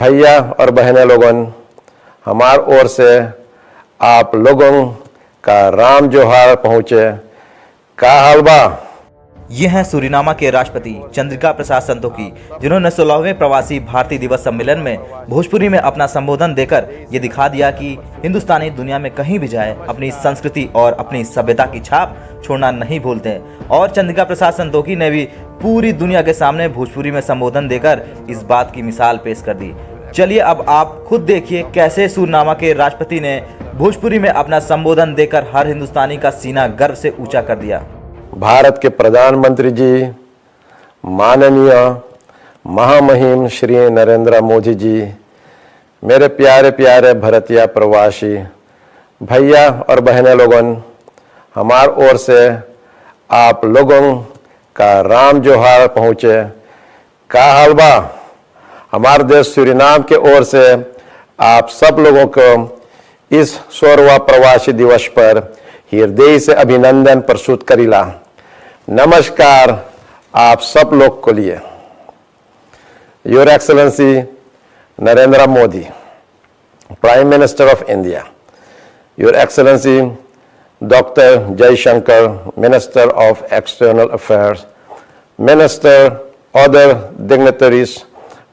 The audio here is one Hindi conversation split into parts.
भैया और बहनें लोगन, हमार ओर से आप लोगों का राम जोहार पहुँचे। का हाल बा? ये हैं सूरीनामा के राष्ट्रपति चंद्रिका प्रसाद संतोखी, जिन्होंने 16वें प्रवासी भारतीय दिवस सम्मेलन में भोजपुरी में अपना संबोधन देकर ये दिखा दिया कि हिंदुस्तानी दुनिया में कहीं भी जाए अपनी संस्कृति और अपनी सभ्यता की छाप छोड़ना नहीं भूलते। और चंद्रिका प्रसाद संतोखी ने भी पूरी दुनिया के सामने भोजपुरी में संबोधन देकर इस बात की मिसाल पेश कर दी। चलिए अब आप खुद देखिए कैसे सूरीनामा के राष्ट्रपति ने भोजपुरी में अपना संबोधन देकर हर हिंदुस्तानी का सीना गर्व से ऊंचा कर दिया। भारत के प्रधानमंत्री जी, माननीय महामहिम श्री नरेंद्र मोदी जी, मेरे प्यारे प्यारे भारतीय प्रवासी भैया और बहनें लोगन, हमार ओर से आप लोगों का राम जोहार पहुँचे। का हाल बा? हमारे देश सूरीनाम के ओर से आप सब लोगों को इस 16वां प्रवासी दिवस पर हृदय से अभिनंदन प्रस्तुत करीला। नमस्कार आप सब लोग को लिए। Your excellency Narendra Modi, prime minister of India, your excellency doctor Jaishankar, minister of external affairs, minister, other dignitaries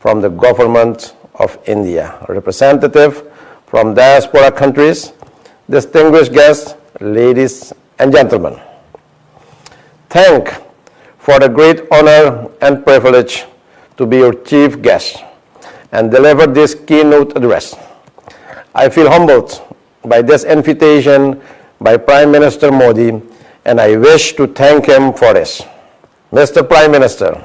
from the government of India, representative from diaspora countries, distinguished guests, ladies and gentlemen. Thank for the great honor and privilege to be your chief guest and deliver this keynote address. I feel humbled by this invitation by Prime Minister Modi, and I wish to thank him for this. Mr. Prime Minister,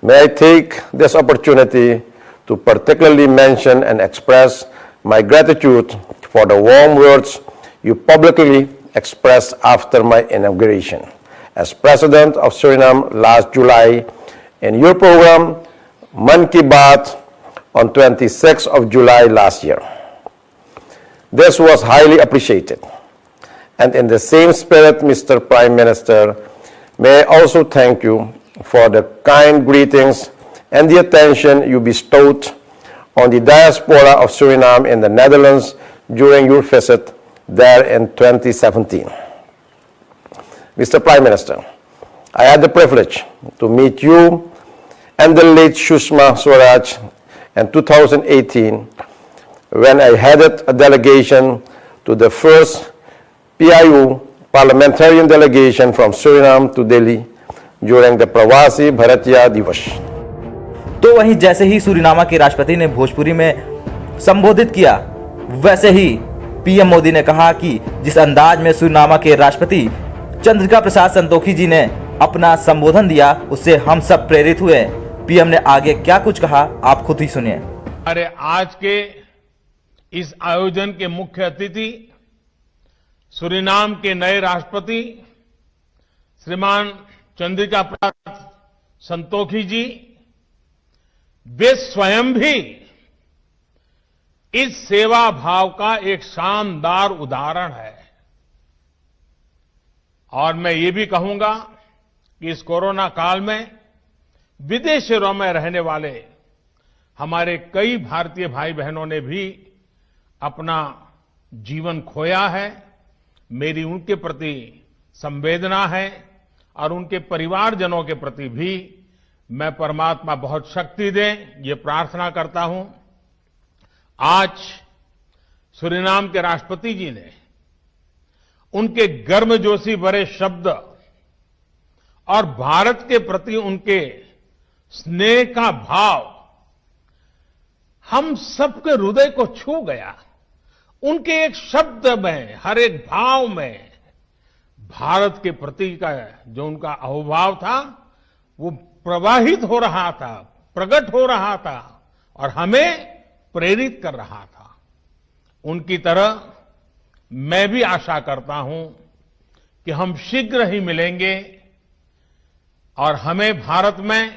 may I take this opportunity to particularly mention and express my gratitude for the warm words you publicly expressed after my inauguration as President of Suriname last July in your program, Man Ki Baat, on 26th of July last year. This was highly appreciated. And in the same spirit, Mr. Prime Minister, may I also thank you for the kind greetings and the attention you bestowed on the diaspora of Suriname in the Netherlands during your visit there in 2017. Mr. Prime Minister, I had the privilege to meet you and the late Sushma Swaraj in 2018 when I headed a delegation to the first PIU parliamentarian delegation from Suriname to Delhi during the प्रवासी भारतीय दिवस। तो वहीं जैसे ही सूरीनामा के राष्ट्रपति ने भोजपुरी में संबोधित किया, वैसे ही पीएम मोदी ने कहा कि जिस अंदाज में सूरीनामा के राष्ट्रपति चंद्रिका प्रसाद संतोखी जी ने अपना संबोधन दिया, उससे हम सब प्रेरित हुए। पीएम ने आगे क्या कुछ कहा, आप खुद ही सुनिए। अरे आज के इस आयोजन के मुख्य अतिथि सूरीनाम के नए राष्ट्रपति श्रीमान चंद्रिका प्रसाद संतोखी जी, वे स्वयं भी इस सेवा भाव का एक शानदार उदाहरण है। और मैं ये भी कहूंगा कि इस कोरोना काल में विदेशों में रहने वाले हमारे कई भारतीय भाई बहनों ने भी अपना जीवन खोया है। मेरी उनके प्रति संवेदना है और उनके परिवारजनों के प्रति भी मैं परमात्मा बहुत शक्ति दे, ये प्रार्थना करता हूं। आज सूरीनाम के राष्ट्रपति जी ने उनके गर्मजोशी भरे शब्द और भारत के प्रति उनके स्नेह का भाव हम सबके हृदय को छू गया। उनके एक शब्द में, हर एक भाव में भारत के प्रति का जो उनका अहोभाव था वो प्रवाहित हो रहा था, प्रकट हो रहा था और हमें प्रेरित कर रहा था। उनकी तरह मैं भी आशा करता हूं कि हम शीघ्र ही मिलेंगे और हमें भारत में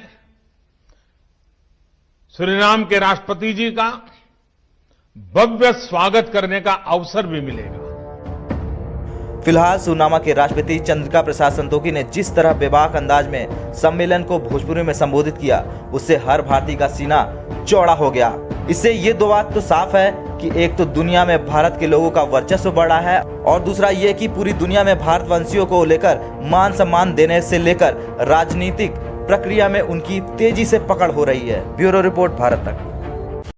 सूरीनाम के राष्ट्रपति जी का भव्य स्वागत करने का अवसर भी मिलेगा। फिलहाल सुरनामा के राष्ट्रपति चंद्रिका प्रसाद संतोखी ने जिस तरह बेबाक अंदाज में सम्मेलन को भोजपुरी में संबोधित किया, उससे हर भारतीय का सीना चौड़ा हो गया। इससे ये दो बात तो साफ है कि एक तो दुनिया में भारत के लोगों का वर्चस्व बढ़ा है और दूसरा ये कि पूरी दुनिया में भारतवंशियों को लेकर मान सम्मान देने से लेकर राजनीतिक प्रक्रिया में उनकी तेजी से पकड़ हो रही है। ब्यूरो रिपोर्ट, भारत तक।